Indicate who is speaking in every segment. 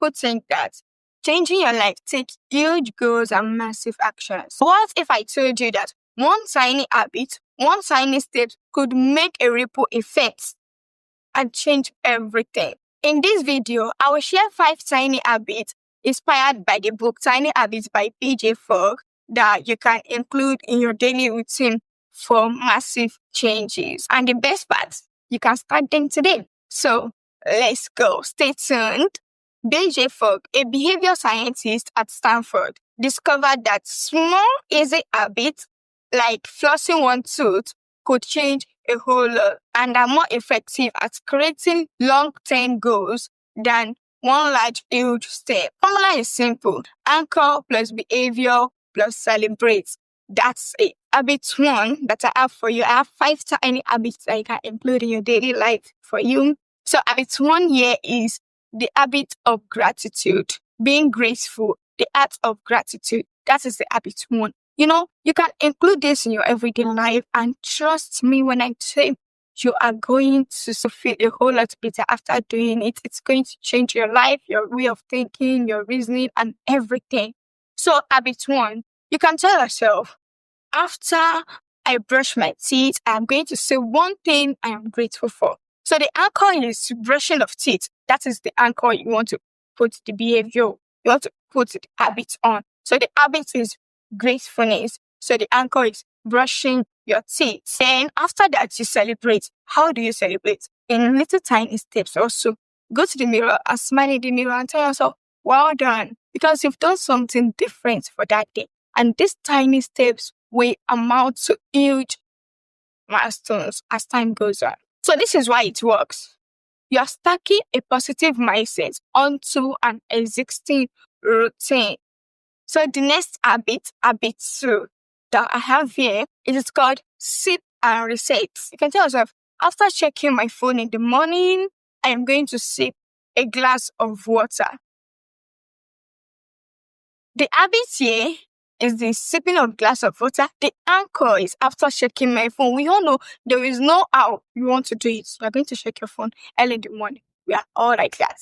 Speaker 1: people think that changing your life takes huge goals and massive actions. What if I told you that one tiny habit, one tiny step could make a ripple effect and change everything? In this video, I will share 5 tiny habits inspired by the book Tiny Habits by BJ Fogg that you can include in your daily routine for massive changes. And the best part, you can start them today. So let's go. Stay tuned. BJ Fogg, a behavior scientist at Stanford, discovered that small, easy habits like flossing one tooth could change a whole lot and are more effective at creating long-term goals than one large, huge step. Formula is simple. Anchor plus behavior plus celebrate. That's it. Habit 1 that I have for you. I have 5 tiny habits that you can include in your daily life for you. So habit 1 here is the habit of gratitude. Being grateful. The art of gratitude. That is the habit 1. You know, you can include this in your everyday life, and trust me when I say you are going to feel a whole lot better after doing it. It's going to change your life, your way of thinking, your reasoning, and everything. So habit 1, you can tell yourself, after I brush my teeth, I'm going to say one thing I am grateful for. So the anchor is brushing of teeth. That is the anchor you want to put the behavior, you want to put the habit on. So the habit is gratefulness. So the anchor is brushing your teeth. Then after that, you celebrate. How do you celebrate? In little tiny steps also. Go to the mirror and smile in the mirror and tell yourself, well done. Because you've done something different for that day. And these tiny steps will amount to huge milestones as time goes on. So this is why it works. You are stacking a positive mindset onto an existing routine. So the next habit 2 that I have here, it is called sip and reset. You can tell yourself, after checking my phone in the morning, I am going to sip a glass of water. The habit here is the sipping of glass of water. The anchor is after checking my phone. We all know there is no how you want to do it. You are going to check your phone early in the morning. We are all like that.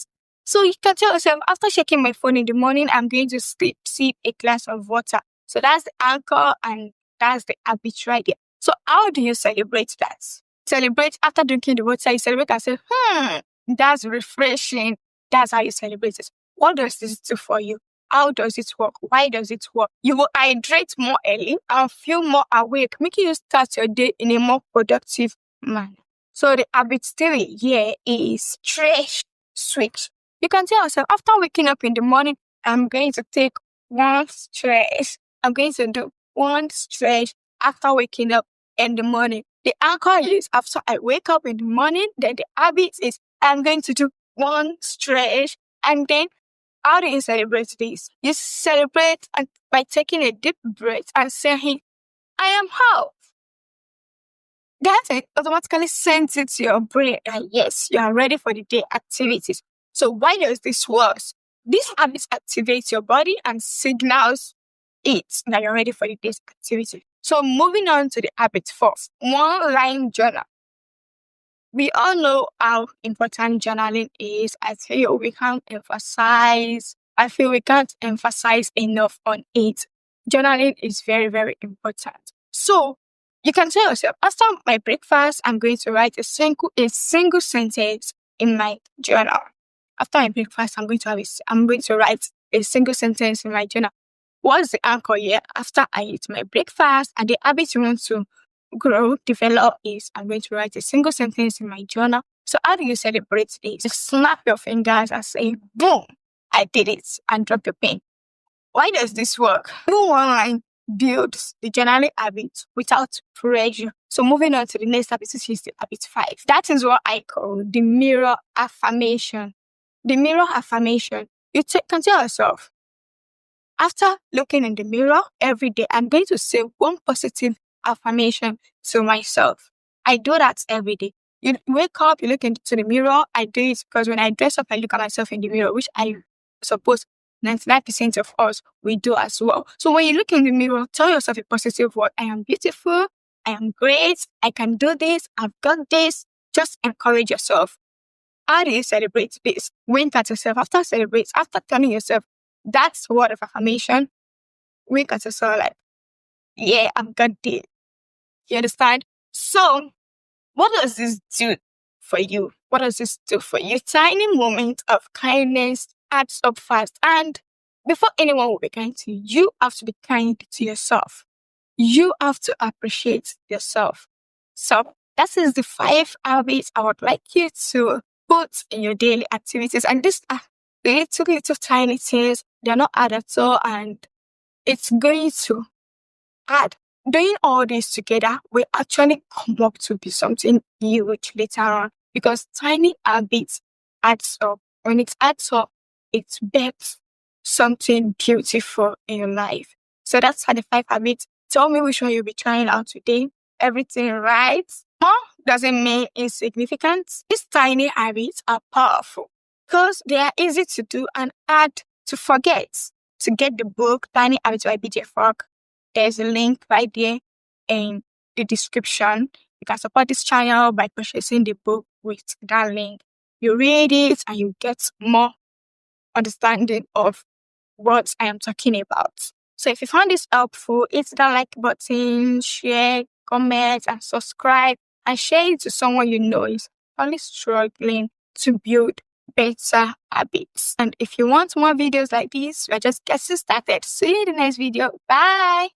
Speaker 1: So you can tell yourself, after checking my phone in the morning, I'm going to sip a glass of water. So that's the anchor and that's the habit right there. So how do you celebrate that? Celebrate after drinking the water. You celebrate and say, that's refreshing. That's how you celebrate it. What does this do for you? How does it work? Why does it work? You will hydrate more early and feel more awake, making you start your day in a more productive manner. So the habit 3 here is stretch switch. You can tell yourself, after waking up in the morning, I'm going to take one stretch. I'm going to do one stretch after waking up in the morning. The anchor is after I wake up in the morning, then the habit is I'm going to do one stretch. And then how do you celebrate this? You celebrate by taking a deep breath and saying, I am out. That automatically sends it to your brain that yes, you are ready for the day activities. So why does this work? This habit activates your body and signals it that you're ready for the day's activity. So moving on to the habit 4, one-line journal. We all know how important journaling is. I feel we can't emphasize enough on it. Journaling is very, very important. So you can tell yourself, after my breakfast, I'm going to write a single sentence in my journal. After my breakfast, I'm going to write a single sentence in my journal. What's the anchor here? After I eat my breakfast, and the habit you want to develop is I'm going to write a single sentence in my journal. So how do you celebrate this? You snap your fingers and say, boom, I did it, and drop your pen. Why does this work? One line builds the journaling habit without pressure. So moving on to the next habit, which is the habit 5. That is what I call the mirror affirmation. The mirror affirmation. You can tell yourself, after looking in the mirror every day, I'm going to say one positive affirmation to myself. I do that every day. You wake up, you look into the mirror. I do it because when I dress up, I look at myself in the mirror, which I suppose 99% of us, we do as well. So when you look in the mirror, tell yourself a positive word. I am beautiful. I am great. I can do this. I've got this. Just encourage yourself. How do you celebrate this? Wink at yourself after celebrate, after telling yourself that's a word of affirmation. Wink at yourself like, yeah, I've got this. You understand? So what does this do for you? What does this do for you? Tiny moments of kindness adds up fast. And before anyone will be kind to you, you have to be kind to yourself. You have to appreciate yourself. So that is the 5 habits I would like you to put in your daily activities. And these are little tiny things. They're not hard at all. And it's going to add. Doing all this together will actually come up to be something huge later on, because tiny habits adds up. When it adds up, it makes something beautiful in your life. So that's how the 5 habits. Tell me which one you'll be trying out today. Everything right? More doesn't mean insignificant. These tiny habits are powerful because they are easy to do and hard to forget. To get the book, Tiny Habits by BJ Fogg, there's a link right there in the description. You can support this channel by purchasing the book with that link. You read it and you get more understanding of what I am talking about. So if you found this helpful, hit that like button, share, comment, and subscribe, and share it to someone you know is only struggling to build better habits. And if you want more videos like this, we're just getting started. See you in the next video. Bye.